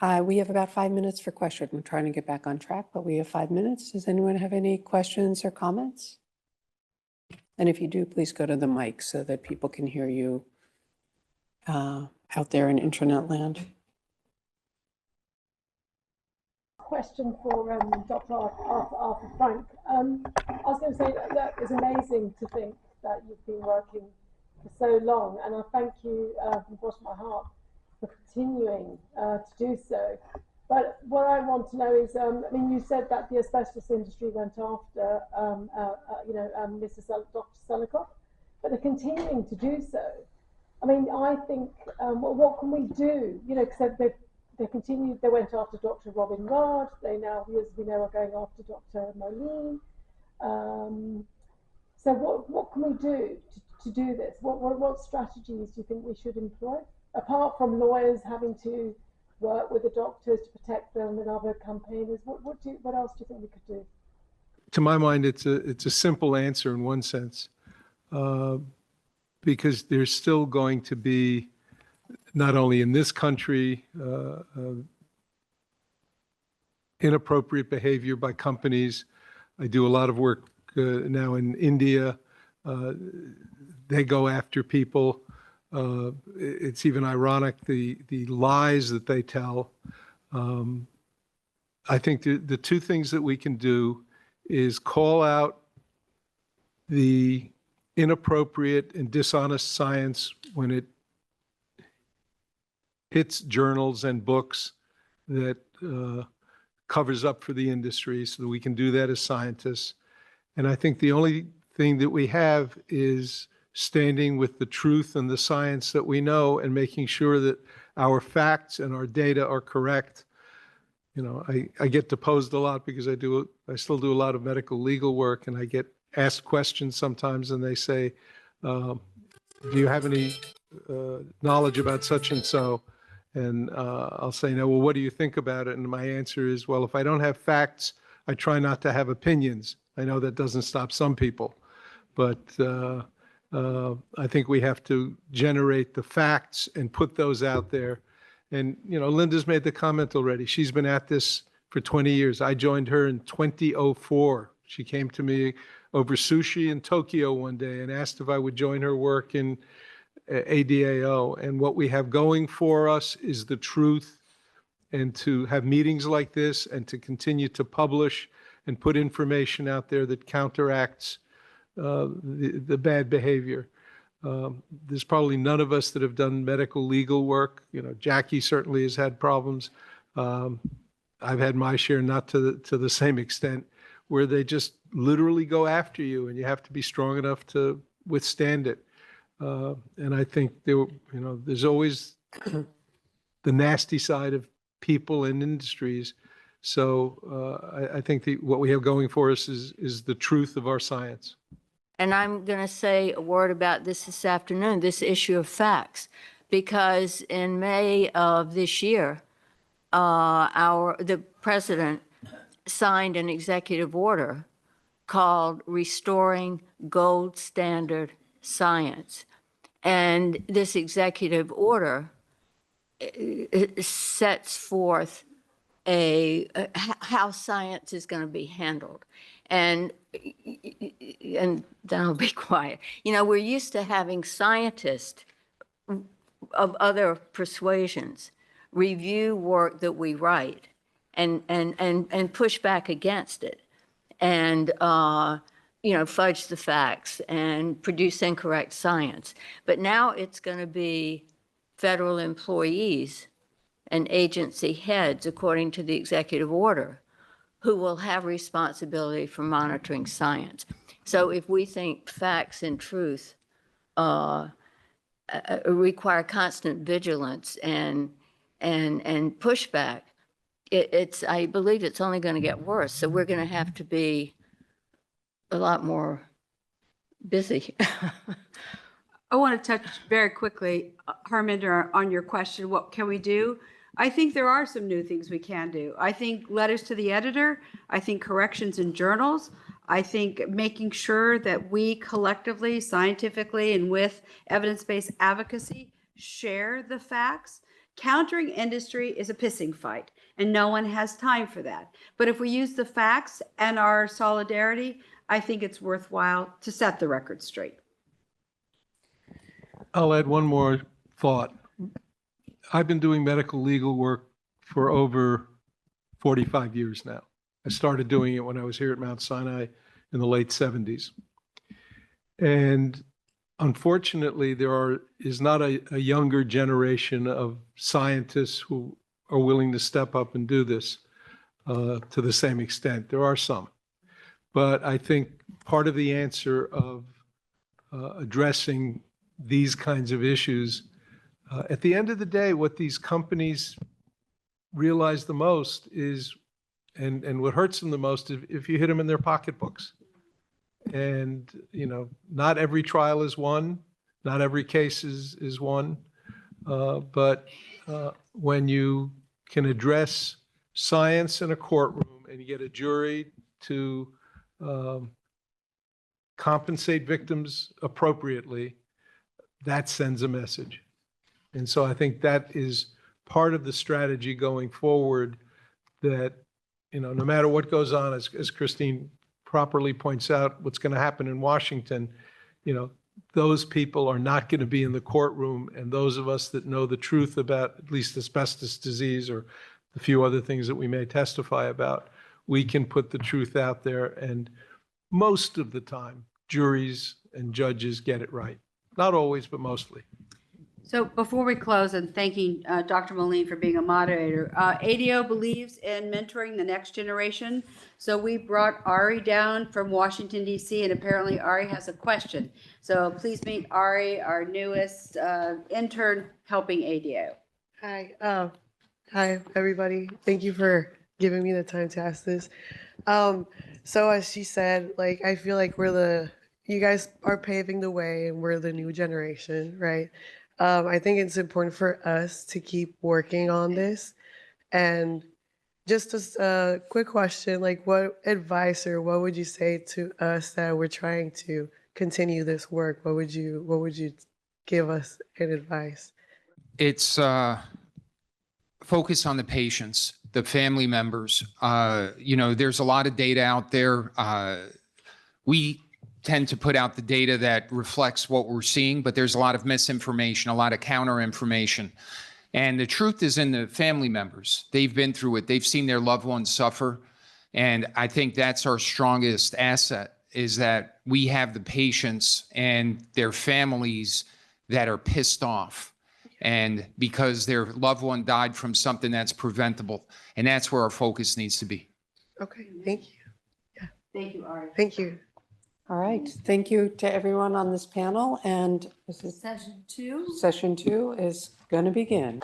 We have about 5 minutes for questions. I'm trying to get back on track, but we have 5 minutes. Does anyone have any questions or comments? And if you do, please go to the mic so that people can hear you out there in intranet land. Question for Dr. Arthur Frank. I was going to say that it's amazing to think that you've been working for so long, and I thank you from the bottom of my heart for continuing to do so. But what I want to know is, I mean, you said that the asbestos industry went after, Dr. Selikoff, but they're continuing to do so. I mean, I think, what can we do? You know, because they continued, they went after Dr. Robin Rard, they now, as we know, are going after Dr. Moline. So what can we do to do this? What strategies do you think we should employ? Apart from lawyers having to work with the doctors to protect them and other campaigners, what else do you think we could do? To my mind, it's a simple answer in one sense, because there's still going to be, not only in this country, inappropriate behavior by companies. I do a lot of work now in India. They go after people. It's even ironic, the lies that they tell. I think the two things that we can do is call out the inappropriate and dishonest science when it hits journals and books that covers up for the industry, so that we can do that as scientists. And I think the only thing that we have is standing with the truth and the science that we know and making sure that our facts and our data are correct. You know, I get deposed a lot because I still do a lot of medical legal work, and I get asked questions sometimes, and they say, do you have any knowledge about such and so? And I'll say, no, well, what do you think about it? And my answer is, well, if I don't have facts, I try not to have opinions. I know that doesn't stop some people, but I think we have to generate the facts and put those out there. And, you know, Linda's made the comment already. She's been at this for 20 years. I joined her in 2004. She came to me over sushi in Tokyo one day and asked if I would join her work in ADAO. And what we have going for us is the truth, and to have meetings like this and to continue to publish and put information out there that counteracts the bad behavior. There's probably none of us that have done medical legal work. You know, Jackie certainly has had problems. I've had my share, not to the same extent, where they just literally go after you, and you have to be strong enough to withstand it. And I think there's always the nasty side of people and industries. So I think what we have going for us is the truth of our science. And I'm going to say a word about this afternoon, this issue of facts, because in May of this year, the president signed an executive order called Restoring Gold Standard Science. And this executive order sets forth how science is going to be handled. And then I'll be quiet. You know, we're used to having scientists of other persuasions review work that we write and push back against it, and fudge the facts and produce incorrect science. But now it's going to be federal employees and agency heads, according to the executive order, who will have responsibility for monitoring science. So if we think facts and truth require constant vigilance and pushback, I believe it's only going to get worse. So we're going to have to be a lot more busy. I want to touch very quickly, Harminder, on your question, what can we do? I think there are some new things we can do. I think letters to the editor, I think corrections in journals, I think making sure that we collectively, scientifically, and with evidence-based advocacy share the facts, Countering industry is a pissing fight, and no one has time for that. But if we use the facts and our solidarity, I think it's worthwhile to set the record straight. I'll add one more thought. I've been doing medical legal work for over 45 years now. I started doing it when I was here at Mount Sinai in the late 70s. And unfortunately, is not a younger generation of scientists who are willing to step up and do this to the same extent. There are some. But I think part of the answer of addressing these kinds of issues, at the end of the day, what these companies realize the most is, and what hurts them the most, if you hit them in their pocketbooks. And, not every trial is won, not every case is won, but when you can address science in a courtroom and you get a jury to compensate victims appropriately, that sends a message. And so I think that is part of the strategy going forward, that, no matter what goes on, as Christine properly points out, what's going to happen in Washington, those people are not going to be in the courtroom. And those of us that know the truth about at least asbestos disease or the few other things that we may testify about, we can put the truth out there. And most of the time, juries and judges get it right. Not always, but mostly. So before we close, and thanking Dr. Moline for being a moderator, ADAO believes in mentoring the next generation. So we brought Ari down from Washington, D.C., and apparently Ari has a question. So please meet Ari, our newest intern helping ADAO. Hi. Hi, everybody. Thank you for giving me the time to ask this. So as she said, I feel like you guys are paving the way and we're the new generation, right? I think it's important for us to keep working on this. And just a quick question, what advice or what would you say to us that we're trying to continue this work? What would you give us in advice? It's focus on the patients, the family members. There's a lot of data out there. We tend to put out the data that reflects what we're seeing, but there's a lot of misinformation, a lot of counter information. And the truth is in the family members. They've been through it. They've seen their loved ones suffer. And I think that's our strongest asset, is that we have the patients and their families that are pissed off. And because their loved one died from something that's preventable. And that's where our focus needs to be. Okay, thank you. Yeah. Thank you, Ari. Thank you. All right. Thank you to everyone on this panel. And this is Session 2. session 2 is going to begin.